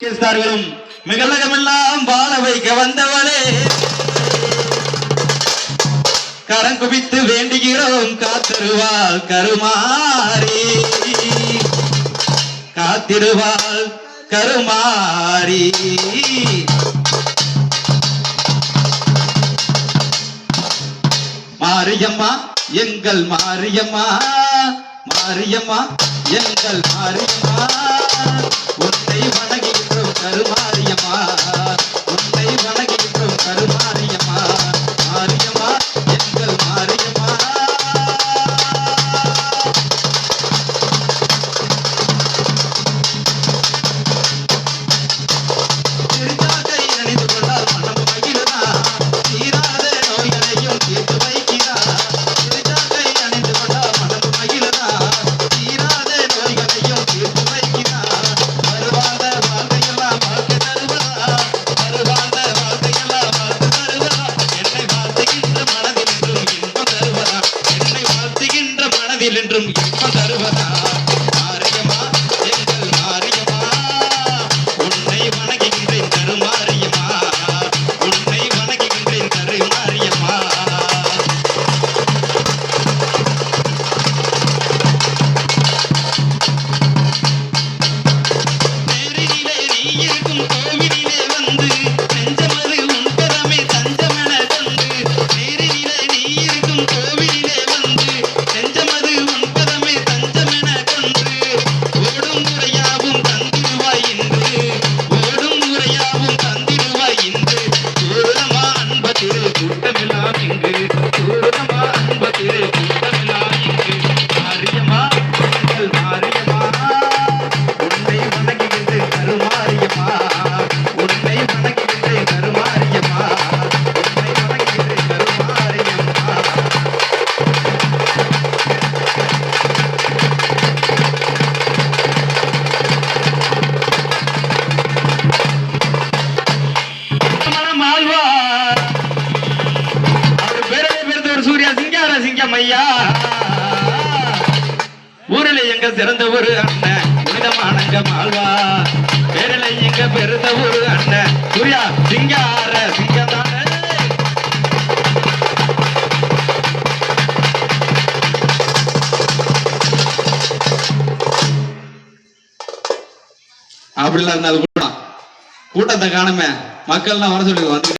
கேஸ்தார்களும் மிகலகமெல்லாம் வாழ வைக்க வந்தவளே, கரம் குவித்து வேண்டுகிறோம் காத்திருவாள் கருமாரி, காத்திருவாள் கருமாரி. மாரியம்மா எங்கள் மாரியம்மா, மாரியம்மா எங்கள் மாரியம்மா, உன்னை வணங்குகின்றோம் கருமாரியம்மா, உன்னை வணங்குகின்றோம் கருமாரியம்மா, மாரியம்மா எங்கள் மாரியம்மா. திருச்சாக்கை அணிந்து கொண்டால் மனம் மகிழ்தான், தீராத நோய்களையும் தீர்த்து வைக்கிறார். திருச்சாக்கை அணிந்து கொண்டால் மனம் மகிழ்தான், தீராத நோய்களையும் தீர்த்து வைக்கிறார். வருவாத வாழ்க்கையெல்லாம் வாழ்க்கை தருவதா, வருவாத வாழ்க்கையெல்லாம் வாழ்க்கை தருவதா, என்னை வாழ்த்துகின்ற மனதில் என்றும் இன்பம் தருவதா, என்னை வாழ்த்துகின்ற மனதில் என்றும் இன்பம் தருவதா. மாரியம்மா எங்கள் மாரியம்மா, உன்னை வணங்குகின்றேன் கருமாரியம்மா, உன்னை வணங்குகின்றேன் கருமாரியம்மா. நேரினிலே நீ இருக்கும் கோவிலிலே வந்து நெஞ்சமது உன் கரமே தஞ்சமென கொண்டு, நேரினிலே நீ இருக்கும் கோவிலிலே வந்து நெஞ்சமது உன் கரமே தஞ்சமென கொண்டு, ஓடும் முறையாவும் தந்திருவாய் இன்று, ஓடும் முறையாவும் தந்திருவாய் இன்று, சூரமா அன்ப திரு கூட்டமெல்லாம் இங்கு, சூரமா அன்ப திரு கூட்டமெல்லாம் இங்கு. மாரியம்மா எங்கள் மாரியம்மா, உன்னை வணங்குகின்றேன் கருமாரியம்மா, உன்னை வணங்குகின்றேன் கருமாரியம்மா, உன்னை வணங்குகின்றேன் கருமாரியம்மா. மனம் ஆழ்வார் அவர் பேரவை பெருந்தவர் சூர்யா சிங்கார சிங்கம் ஐயா, ஊரில் எங்க சிறந்த ஒரு அண்ணன் புனிதமானங்க மாழ்வா, பேரலை எங்க பெருந்த ஒரு அண்ணன் சூர்யா சிங்கார சிங்கம் தானே. அப்படிலாம் இருந்தாலும் கூட்டத்தை காணுமே, மக்கள்லாம் வர சொல்லி வந்து